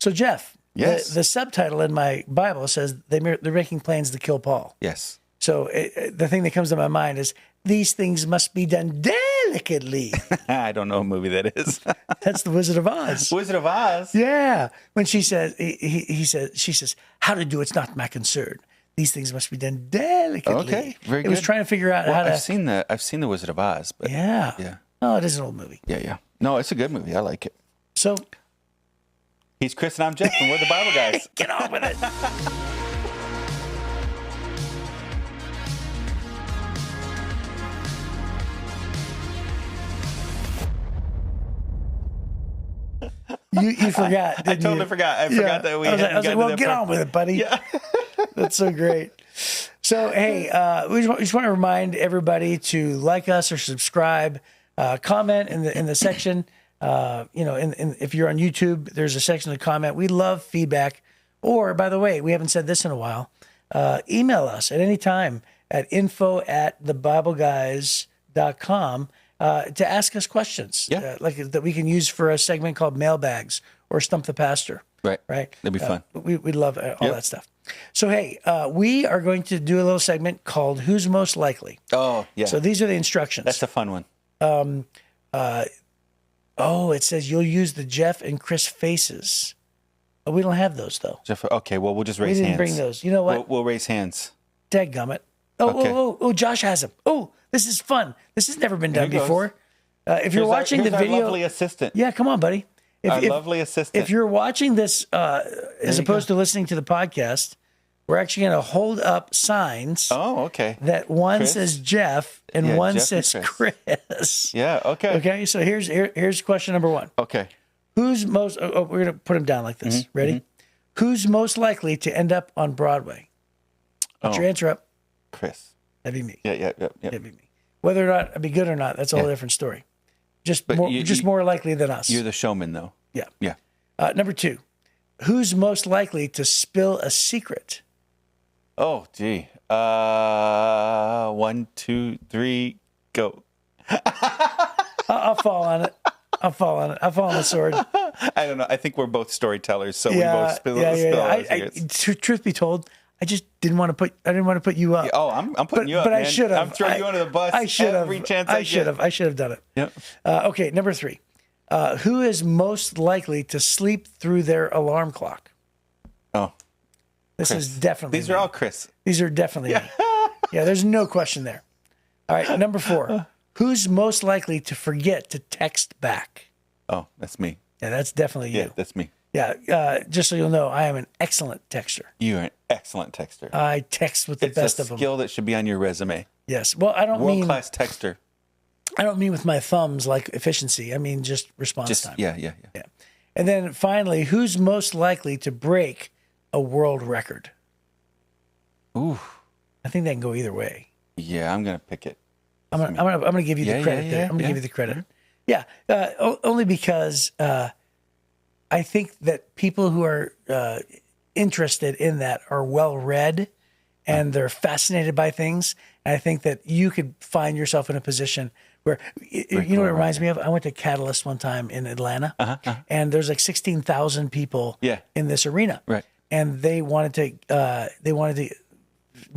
So, Jeff, Yes. the subtitle in my Bible says they're making plans to kill Paul. Yes. So the thing that comes to my mind is these things must be done delicately. I don't know what movie that is. That's the Wizard of Oz. Wizard of Oz. Yeah. When she says, she says, how to do it's not my concern. These things must be done delicately. Okay, very It good. was trying to figure out Well, how to. I've seen the Wizard of Oz, but Yeah. yeah. Oh, it is an old movie. Yeah. No, it's a good movie. I like it. So He's Chris and I'm Jeff, and we're the Bible guys. get on with it. You forgot. I Didn't totally you? forgot. I forgot that we I was hadn't like, gotten to well, that get part. on with it, buddy. Yeah. That's so great. So, hey, we just want to remind everybody to like us or subscribe, comment in the section. If you're on YouTube, there's a section to comment. We love feedback. Or, by the way, we haven't said this in a while. Email us at any time at info@thebibleguys.com to ask us questions, like that we can use for a segment called Mailbags or Stump the Pastor. Right. Right. That'd be fun. We love all that stuff. So, hey, we are going to do a little segment called Who's Most Likely. Oh, yeah. So these are the instructions. That's a fun one. It says you'll use the Jeff and Chris faces. Oh, we don't have those, though. Jeff, okay, well, we'll just We raise didn't hands. bring those. You know what? We'll raise hands. Dadgummit. Okay. Josh has them. Oh, this is fun. This has never been done Here goes. before. If you're watching the here's video. our lovely assistant. Yeah, come on, buddy. Our lovely assistant. If you're watching this as opposed to listening to the podcast, we're actually going to hold up signs Oh, okay. that one Chris? says Jeff and Yeah, one Jeff and says Chris. Chris. Yeah, okay. Okay, so here's question number one. Okay. Who's most? We're going to put them down like this. Mm-hmm, Ready? Who's most likely to end up on Broadway? Put your answer up. Chris. That'd be me. Yeah. That'd be me. Whether or not it'd be good or not, that's a whole different story. Just But more likely than us. You're the showman, though. Yeah. Yeah. Number two, who's most likely to spill a secret? Oh, gee. 1, 2, 3, go. I'll fall on it. I'll fall on the sword. I don't know. I think we're both storytellers, so we both spill our secrets. Truth be told, I just didn't want to put. I didn't want to put you up. Oh, I'm putting you up, but man. I should have. I'm throwing you under the bus I should every have. chance I should get. have. I should have done it. Yep. Okay, number three. Who is most likely to sleep through their alarm clock? Oh, This Chris. is definitely. These me. are all Chris. These are definitely. Me. Yeah, there's no question there. All right, number four. Who's most likely to forget to text back? Oh, that's me. Yeah, that's definitely you. Yeah, that's me. Yeah, just so you'll know, I am an excellent texter. You are an excellent texter. I text with the It's best a of them. skill that should be on your resume. Yes. Well, I don't mean World-class texter. I don't mean with my thumbs like efficiency. I mean just response time. Yeah. And then finally, who's most likely to break a world record? Ooh. I think that can go either way. Yeah, I'm gonna pick it. I'm gonna give you the credit there. I'm gonna give you the credit. Yeah, only because I think that people who are interested in that are well read and they're fascinated by things. And I think that you could find yourself in a position where, you know what it reminds me of? I went to Catalyst one time in Atlanta, and there's like 16,000 people in this arena. Right. And they wanted to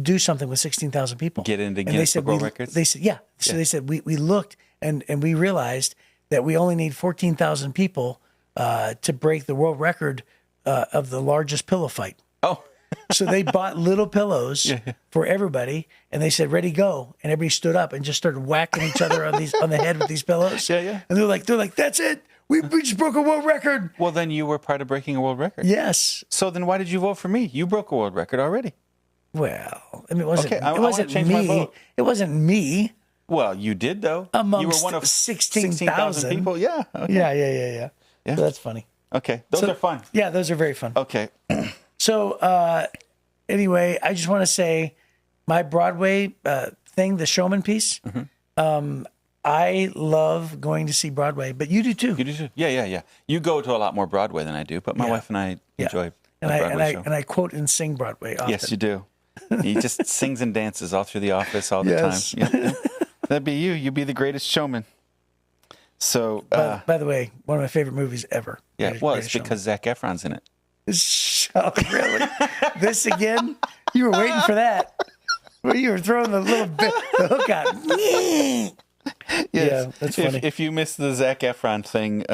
do something with 16,000 people. Get into And Guinness Book of World Records? They said, yeah. So they said, we looked and we realized that we only need 14,000 people to break the world record of the largest pillow fight. Oh. So they bought little pillows for everybody, and they said, "Ready, go!" And everybody stood up and just started whacking each other on the head with these pillows. Yeah. And they're like, "That's it! We just broke a world record." Well, then you were part of breaking a world record. Yes. So then why did you vote for me? You broke a world record already. Well, I mean, it wasn't. Okay, I it wanna wasn't change my me. vote. It wasn't me. Well, you did though. Amongst you were one of 16,000 people. Yeah. Okay. Yeah. So that's funny. Okay. Those are fun. Yeah, those are very fun. Okay. So anyway, I just want to say my Broadway thing, the showman piece, I love going to see Broadway, but you do too. You do too. Yeah. You go to a lot more Broadway than I do, but my wife and I enjoy and the Broadway show. And I quote and sing Broadway often. Yes, you do. He just sings and dances all through the office all the Yes. time. Yeah. That'd be you. You'd be the greatest showman. So, By the way, one of my favorite movies ever. yeah, Greatest- well, Greatest it's Showman. because Zac Efron's in it. So, really? This again? You were waiting for that. Well, you were throwing the hook out. Yes. Yeah, that's funny. If you missed the Zac Efron thing,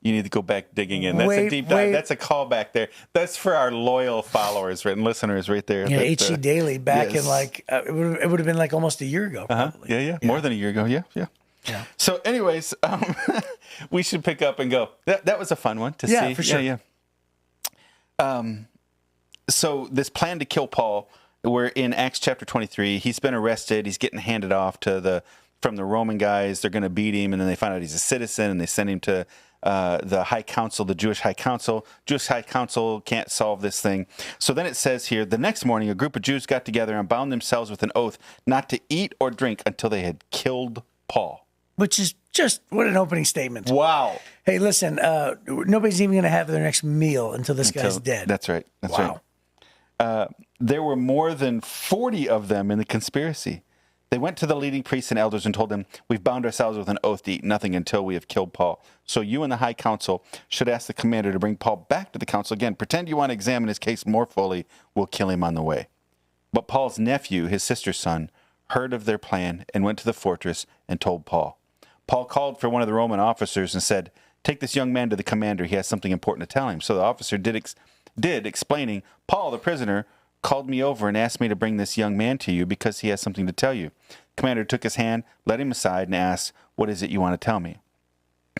you need to go back digging in. That's a deep dive. That's a callback there. That's for our loyal followers and listeners right there. Yeah, HC Daily back in like, it would have been like almost a year ago. Probably. Yeah. More than a year ago. Yeah. So anyways, we should pick up and go. That was a fun one to see. Yeah, for sure. Yeah. So this plan to kill Paul, we're in Acts chapter 23. He's been arrested. He's getting handed off from the Roman guys. They're going to beat him, and then they find out he's a citizen, and they send him to the high council, the Jewish high council. Jewish high council can't solve this thing. So then it says here, the next morning, a group of Jews got together and bound themselves with an oath not to eat or drink until they had killed Paul. Which is just, what an opening statement. Wow. Hey, listen, nobody's even going to have their next meal until this guy's dead. That's right. That's right. There were more than 40 of them in the conspiracy. They went to the leading priests and elders and told them, we've bound ourselves with an oath to eat nothing until we have killed Paul. So you and the high council should ask the commander to bring Paul back to the council again. Pretend you want to examine his case more fully. We'll kill him on the way. But Paul's nephew, his sister's son, heard of their plan and went to the fortress and told Paul. Paul called for one of the Roman officers and said, take this young man to the commander. He has something important to tell him. So the officer did, explaining, Paul, the prisoner, called me over and asked me to bring this young man to you because he has something to tell you. The commander took his hand, led him aside, and asked, what is it you want to tell me?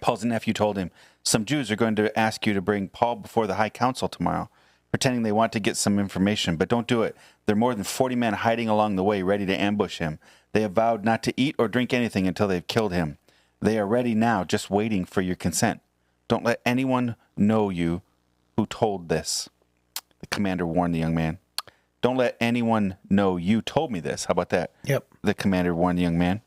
Paul's nephew told him, some Jews are going to ask you to bring Paul before the high council tomorrow, pretending they want to get some information, but don't do it. There are more than 40 men hiding along the way, ready to ambush him. They have vowed not to eat or drink anything until they've killed him. They are ready now, just waiting for your consent. Don't let anyone know you who told this. The commander warned the young man. Don't let anyone know you told me this. How about that? Yep. The commander warned the young man.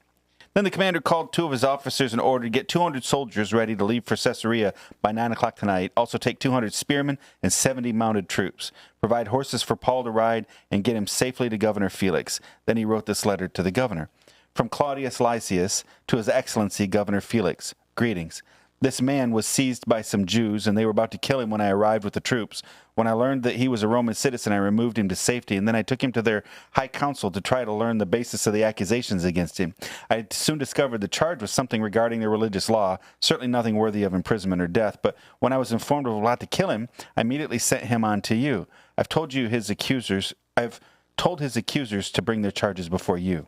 Then the commander called two of his officers and ordered to get 200 soldiers ready to leave for Caesarea by 9 o'clock tonight. Also take 200 spearmen and 70 mounted troops. Provide horses for Paul to ride and get him safely to Governor Felix. Then he wrote this letter to the governor. From Claudius Lysias to His Excellency Governor Felix, greetings. This man was seized by some Jews, and they were about to kill him when I arrived with the troops. When I learned that he was a Roman citizen, I removed him to safety, and then I took him to their high council to try to learn the basis of the accusations against him. I soon discovered the charge was something regarding their religious law, certainly nothing worthy of imprisonment or death, but when I was informed of a plot to kill him, I immediately sent him on to you. I've told his accusers to bring their charges before you.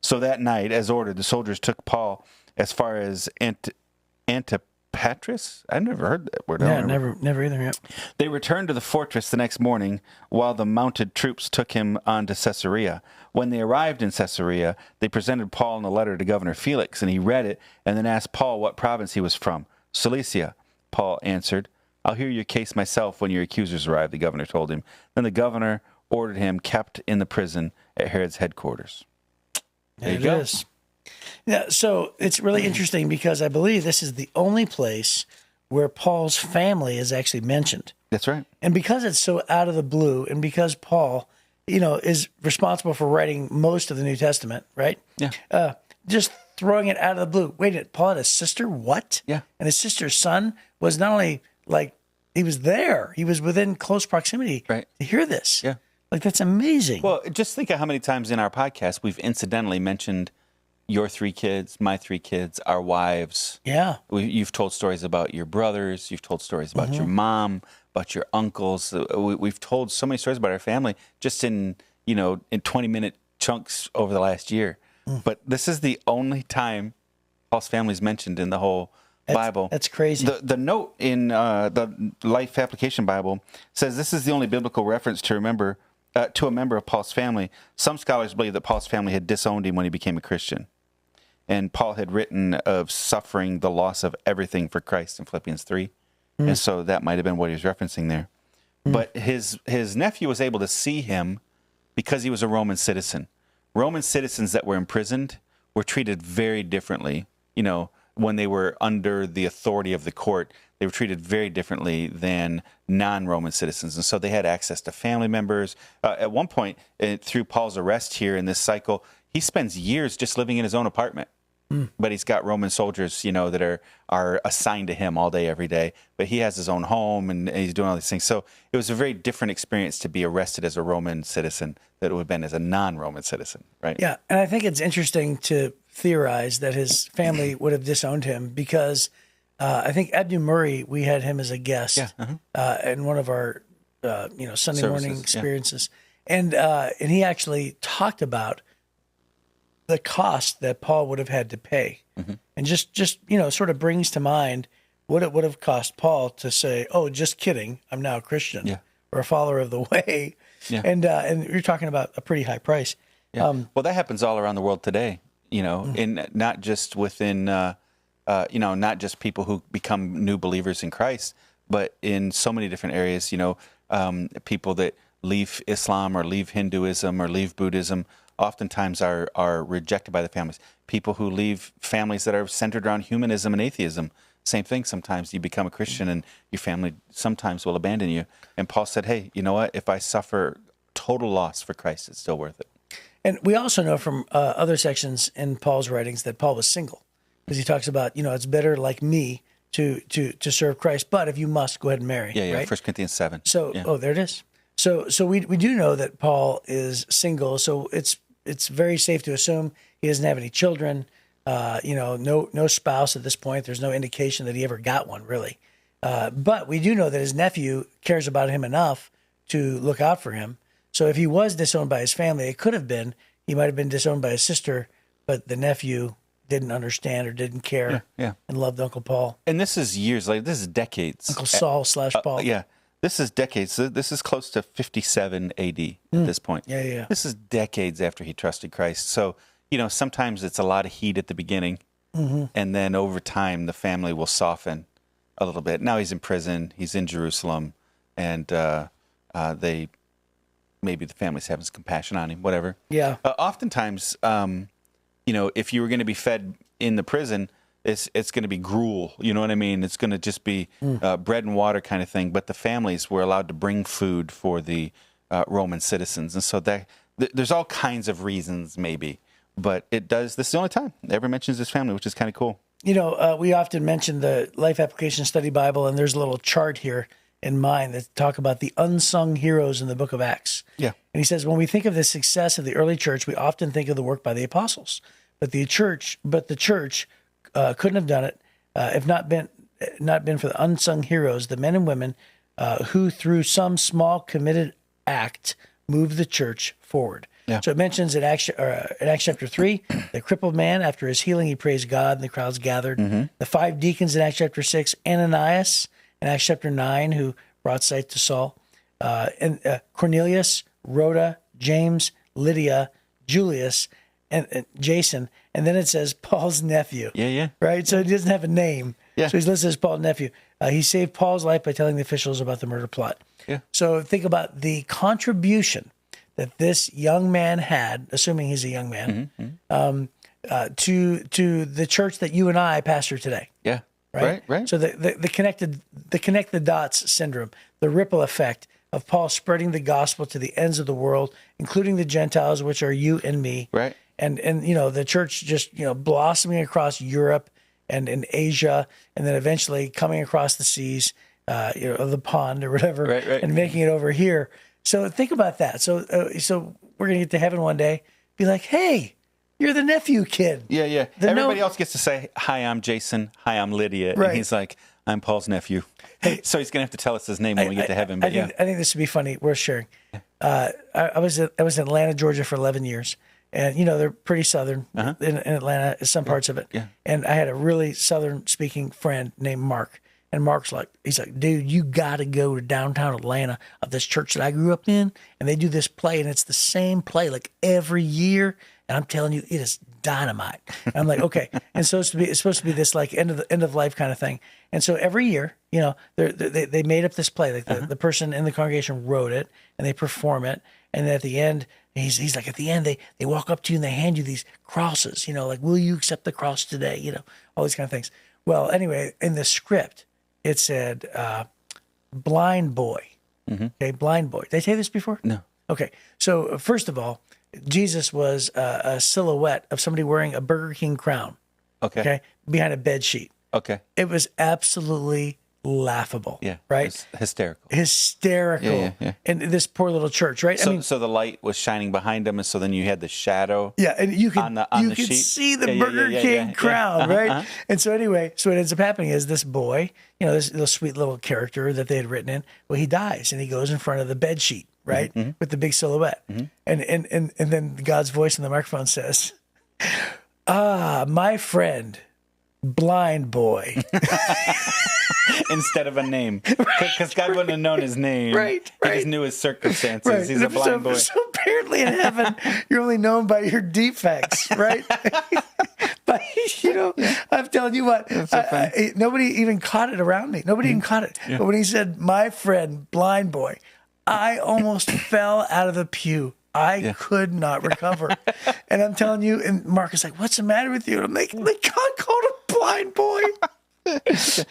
So that night, as ordered, the soldiers took Paul as far as Antipatris? I've never heard that word. Yeah, never either. Yep. They returned to the fortress the next morning while the mounted troops took him on to Caesarea. When they arrived in Caesarea, they presented Paul in a letter to Governor Felix, and he read it and then asked Paul what province he was from. Cilicia, Paul answered. I'll hear your case myself when your accusers arrive, the governor told him. Then the governor ordered him kept in the prison at Herod's headquarters. There you go. It is. Yeah, so it's really interesting because I believe this is the only place where Paul's family is actually mentioned. That's right. And because it's so out of the blue, and because Paul, is responsible for writing most of the New Testament, right? Yeah. Just throwing it out of the blue. Wait a minute, Paul had a sister? What? Yeah. And his sister's son was not only he was there, he was within close proximity to hear this. Yeah. That's amazing. Well, just think of how many times in our podcast we've incidentally mentioned your 3 kids, my 3 kids, our wives. Yeah. You've told stories about your brothers. You've told stories about your mom, about your uncles. We've told so many stories about our family just in 20-minute chunks over the last year. But this is the only time Paul's family is mentioned in the whole Bible. That's crazy. The note in the Life Application Bible says this is the only biblical reference to a member of Paul's family. Some scholars believe that Paul's family had disowned him when he became a Christian. And Paul had written of suffering the loss of everything for Christ in Philippians 3. And so that might have been what he was referencing there. But his nephew was able to see him because he was a Roman citizen. Roman citizens that were imprisoned were treated very differently. When they were under the authority of the court, they were treated very differently than non-Roman citizens. And so they had access to family members. At one point, through Paul's arrest here in this cycle, he spends years just living in his own apartment. but he's got Roman soldiers, that are assigned to him all day, every day. But he has his own home, and he's doing all these things. So it was a very different experience to be arrested as a Roman citizen that it would have been as a non-Roman citizen, right? Yeah, and I think it's interesting to theorize that his family would have disowned him because I think Abdu Murray, we had him as a guest in one of our Sunday morning experiences, and he actually talked about the cost that Paul would have had to pay, and just sort of brings to mind what it would have cost Paul to say, "Oh, just kidding, I'm now a Christian or a follower of the way," and you're talking about a pretty high price. Yeah. Well, that happens all around the world today, in not just within, not just people who become new believers in Christ, but in so many different areas, people that leave Islam or leave Hinduism or leave Buddhism oftentimes are rejected by the families. People who leave families that are centered around humanism and atheism, same thing. Sometimes you become a Christian and your family sometimes will abandon you. And Paul said, hey, you know what? If I suffer total loss for Christ, it's still worth it. And we also know from other sections in Paul's writings that Paul was single, because he talks about, it's better like me to serve Christ, but if you must, go ahead and marry. Yeah, right? 1 Corinthians 7. So, there it is. So we do know that Paul is single, so it's very safe to assume he doesn't have any children, no spouse at this point. There's no indication that he ever got one, really. But we do know that his nephew cares about him enough to look out for him. So if he was disowned by his family, it could have been he might have been disowned by his sister, but the nephew didn't understand or didn't care and loved Uncle Paul. And this is years later. This is decades. Uncle Saul / Paul. This is decades. This is close to 57 AD at this point. Yeah. This is decades after he trusted Christ. So, sometimes it's a lot of heat at the beginning, and then over time the family will soften a little bit. Now he's in prison. He's in Jerusalem, and maybe the family's having some compassion on him, whatever. Yeah. Oftentimes, if you were going to be fed in the prison, it's going to be gruel. You know what I mean? It's going to just be bread and water kind of thing. But the families were allowed to bring food for the Roman citizens. And so there's all kinds of reasons, maybe. But this is the only time it ever mentions his family, which is kind of cool. We often mention the Life Application Study Bible, and there's a little chart here in mind that talk about the unsung heroes in the book of Acts. Yeah. And he says, when we think of the success of the early church, we often think of the work by the apostles. But the church couldn't have done it if not been for the unsung heroes, the men and women who, through some small committed act, moved the church forward. Yeah. So it mentions in Acts chapter 3, the crippled man, after his healing, he praised God, and the crowds gathered. The 5 deacons in Acts chapter 6, Ananias in Acts chapter 9, who brought sight to Saul, and Cornelius, Rhoda, James, Lydia, Julius, and Jason. And then it says Paul's nephew. Yeah. Right? So he doesn't have a name. Yeah. So he's listed as Paul's nephew. He saved Paul's life by telling the officials about the murder plot. Yeah. So think about the contribution that this young man had, assuming he's a young man, to the church that you and I pastor today. Yeah. Right. So the connect the dots syndrome, the ripple effect of Paul spreading the gospel to the ends of the world, including the Gentiles, which are you and me. Right. And the church just blossoming across Europe and in Asia, and then eventually coming across the seas, the pond or whatever, right. and making it over here. So think about that. So we're gonna get to heaven one day, be like, hey, you're the nephew kid. Yeah. Everybody else gets to say, hi, I'm Jason. Hi, I'm Lydia. Right. And he's like, I'm Paul's nephew. So he's going to have to tell us his name when we get to heaven. But I think this would be funny, worth sharing. I was in Atlanta, Georgia for 11 years. And, they're pretty Southern in Atlanta, some parts of it. Yeah. And I had a really Southern-speaking friend named Mark. And Mark's he's like, dude, you got to go to downtown Atlanta of this church that I grew up in. And they do this play, and it's the same play every year. And I'm telling you, it is dynamite. And I'm like, okay. And so it's supposed to be this end of life kind of thing. And so every year, they made up this play. The person in the congregation wrote it, and they perform it. And then at the end, he's like, at the end, they walk up to you and they hand you these crosses, will you accept the cross today? All these kind of things. Well, anyway, in the script, it said, blind boy. Okay, blind boy. Did I tell you this before? No. Okay. So first of all, Jesus was a silhouette of somebody wearing a Burger King crown. Okay. Behind a bed sheet. Okay. It was absolutely laughable. Yeah. Right. It's hysterical. Hysterical. Yeah. And this poor little church, right? So the light was shining behind him, and so then you had the shadow. Yeah, and you could on the could sheet. see the Yeah, Burger King crowd, Uh-huh, right? uh-huh. And so anyway, so what ends up happening is this boy, this little sweet little character that they had written in, well, he dies and he goes in front of the bed sheet, right, with the big silhouette, and then God's voice in the microphone says, "Ah, my friend, blind boy." Instead of a name, because God wouldn't have known his name. Right. He just knew his circumstances. Right. He's a blind boy. So apparently in heaven, you're only known by your defects, right? But, I'm telling you what, nobody even caught it around me. Nobody even caught it. Yeah. But when he said, "My friend, blind boy," I almost fell out of the pew. I could not recover. And I'm telling you, and Mark is like, "What's the matter with you?" And I'm like, God called him blind boy.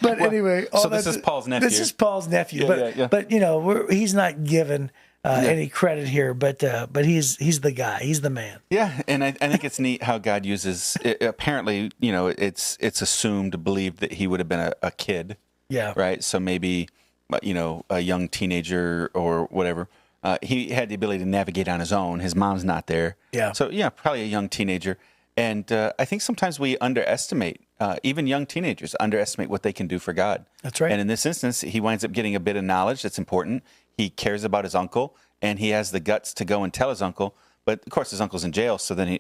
But anyway, so this is Paul's nephew. This is Paul's nephew. Yeah. But he's not given any credit here. But he's the guy. He's the man. Yeah, and I think it's neat how God uses. Apparently, it's assumed, believed that he would have been a kid. Yeah. Right. So maybe a young teenager or whatever. He had the ability to navigate on his own. His mom's not there. Yeah. So probably a young teenager. And I think sometimes we underestimate, even young teenagers underestimate what they can do for God. That's right. And in this instance, he winds up getting a bit of knowledge that's important. He cares about his uncle, and he has the guts to go and tell his uncle. But of course, his uncle's in jail. So then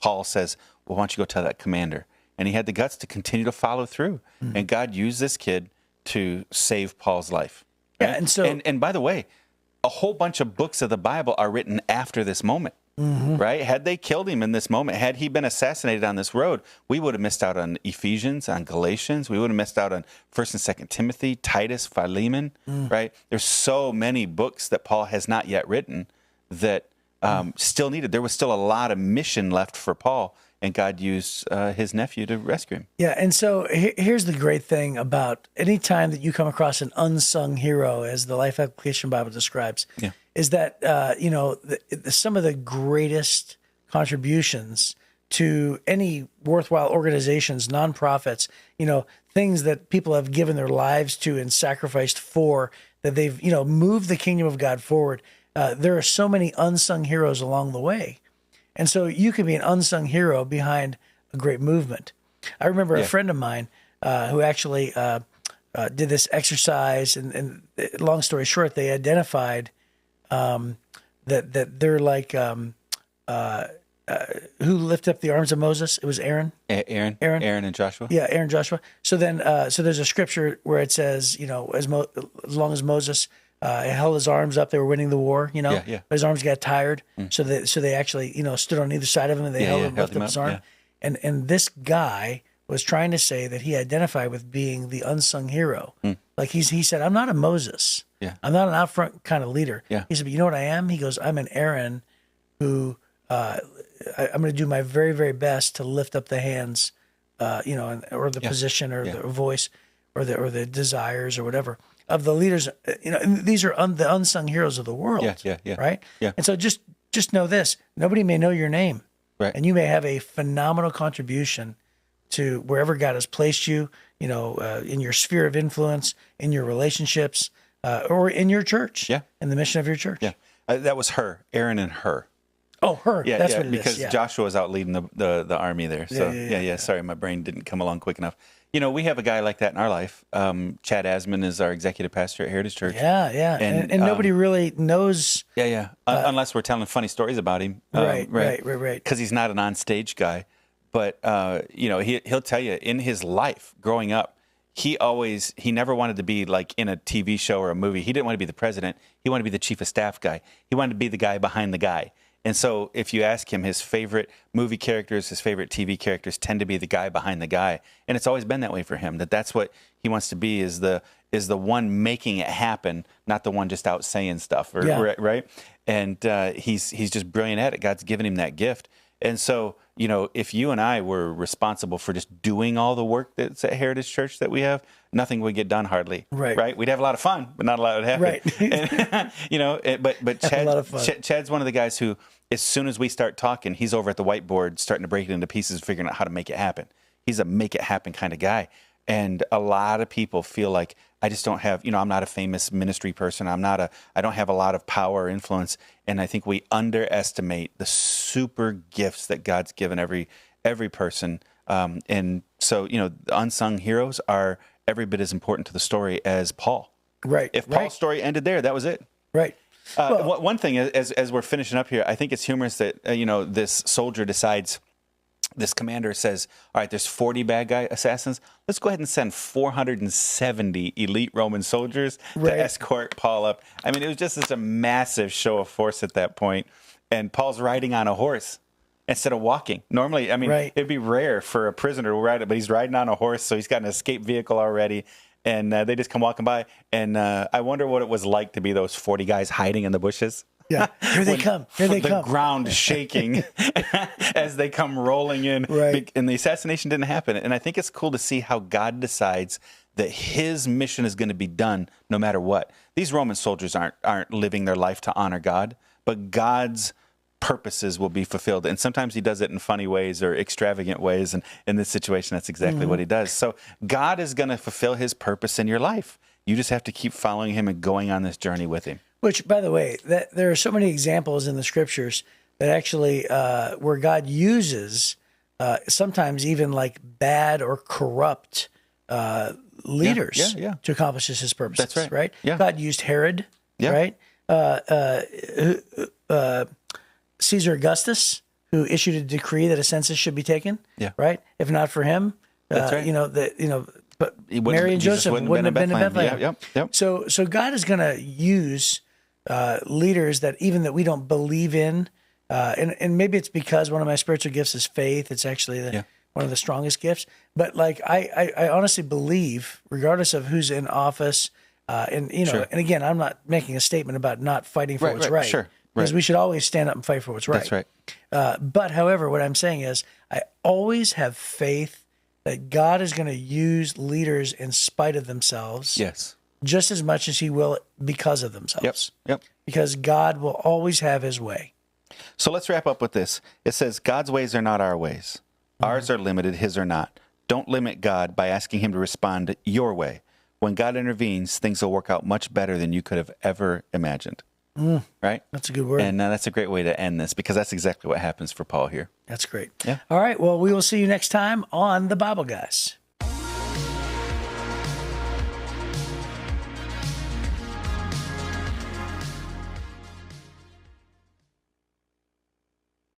Paul says, "Well, why don't you go tell that commander?" And he had the guts to continue to follow through. Mm-hmm. And God used this kid to save Paul's life. Right? Yeah, and so and by the way, a whole bunch of books of the Bible are written after this moment. Mm-hmm. Right? Had they killed him in this moment, had he been assassinated on this road, we would have missed out on Ephesians, on Galatians. We would have missed out on 1st and 2nd Timothy, Titus, Philemon. Right? There's so many books that Paul has not yet written that still needed. There was still a lot of mission left for Paul, and God used his nephew to rescue him. Yeah, and so here's the great thing about any time that you come across an unsung hero, as the Life Application Bible describes, is that some of the greatest contributions to any worthwhile organizations, nonprofits, things that people have given their lives to and sacrificed for, that they've moved the kingdom of God forward. There are so many unsung heroes along the way. And so you can be an unsung hero behind a great movement. I remember a friend of mine who actually did this exercise, and long story short, they identified that they're like who lifted up the arms of Moses? It was Aaron. Aaron and Joshua. Yeah, Aaron, Joshua. So then, so there's a scripture where it says, as long as Moses held his arms up, they were winning the war. But his arms got tired, so they actually stood on either side of him and they lifted up his arm. Yeah. And this guy was trying to say that he identified with being the unsung hero. Like he said, "I'm not a Moses. Yeah. I'm not an out front kind of leader." Yeah. He said, "But you know what I am?" He goes, "I'm an Aaron who I'm going to do my very, very best to lift up the hands, or the position or the voice or the desires or whatever of the leaders. And these are the unsung heroes of the world. Yeah. Right. Yeah. And so just know this: nobody may know your name, right? And you may have a phenomenal contribution to wherever God has placed you. In your sphere of influence, in your relationships, or in your church. Yeah. In the mission of your church. Yeah. That was Aaron and her. Oh, her. Yeah, that's what it because is. Yeah. Joshua was out leading the army there. So yeah. Sorry, my brain didn't come along quick enough. We have a guy like that in our life. Chad Asman is our executive pastor at Heritage Church. Yeah. And nobody really knows. Yeah. Unless we're telling funny stories about him. Right. Because he's not an on-stage guy. But, he'll tell you in his life growing up, he never wanted to be like in a TV show or a movie. He didn't want to be the president. He wanted to be the chief of staff guy. He wanted to be the guy behind the guy. And so if you ask him, his favorite movie characters, his favorite TV characters tend to be the guy behind the guy. And it's always been that way for him, that's what he wants to be, is the one making it happen, not the one just out saying stuff, right? And he's just brilliant at it. God's given him that gift. And so, if you and I were responsible for just doing all the work that's at Heritage Church that we have, nothing would get done hardly. Right? We'd have a lot of fun, but not a lot would happen. Right. And, but Chad's one of the guys who, as soon as we start talking, he's over at the whiteboard starting to break it into pieces, figuring out how to make it happen. He's a make it happen kind of guy. And a lot of people feel like, I just don't have, I'm not a famous ministry person. I don't have a lot of power or influence. And I think we underestimate the super gifts that God's given every person. And so, the unsung heroes are every bit as important to the story as Paul. Right. If Paul's story ended there, that was it. Right. One thing, as we're finishing up here, I think it's humorous that, this soldier decides, this commander says, all right, there's 40 bad guy assassins. Let's go ahead and send 470 elite Roman soldiers to escort Paul up. I mean, it was just such a massive show of force at that point. And Paul's riding on a horse instead of walking. Normally, it'd be rare for a prisoner to ride it, but he's riding on a horse, so he's got an escape vehicle already. And they just come walking by. And I wonder what it was like to be those 40 guys hiding in the bushes. Yeah, here they come. The ground shaking as they come rolling in. Right. And the assassination didn't happen. And I think it's cool to see how God decides that his mission is going to be done no matter what. These Roman soldiers aren't living their life to honor God, but God's purposes will be fulfilled. And sometimes he does it in funny ways or extravagant ways. And in this situation, that's exactly what he does. So God is going to fulfill his purpose in your life. You just have to keep following him and going on this journey with him. Which, by the way, there are so many examples in the scriptures that actually where God uses sometimes even like bad or corrupt leaders to accomplish his purposes. That's right. Yeah. God used Herod, right? Caesar Augustus, who issued a decree that a census should be taken. Yeah. Right. If not for him, that's right. But Mary and Joseph wouldn't have been in Bethlehem. Yep. So God is going to use leaders that even that we don't believe in, and maybe it's because one of my spiritual gifts is faith. It's actually one of the strongest gifts. But like I honestly believe, regardless of who's in office, and again, I'm not making a statement about not fighting for what's right. Sure. Because we should always stand up and fight for what's right. That's right. But however, what I'm saying is, I always have faith that God is going to use leaders in spite of themselves. Yes. Just as much as he will because of themselves. Yep. Because God will always have his way. So let's wrap up with this. It says, God's ways are not our ways. Ours are limited, his are not. Don't limit God by asking him to respond your way. When God intervenes, things will work out much better than you could have ever imagined. Right? That's a good word. And that's a great way to end this, because that's exactly what happens for Paul here. That's great. Yeah. All right. Well, we will see you next time on The Bible Guys.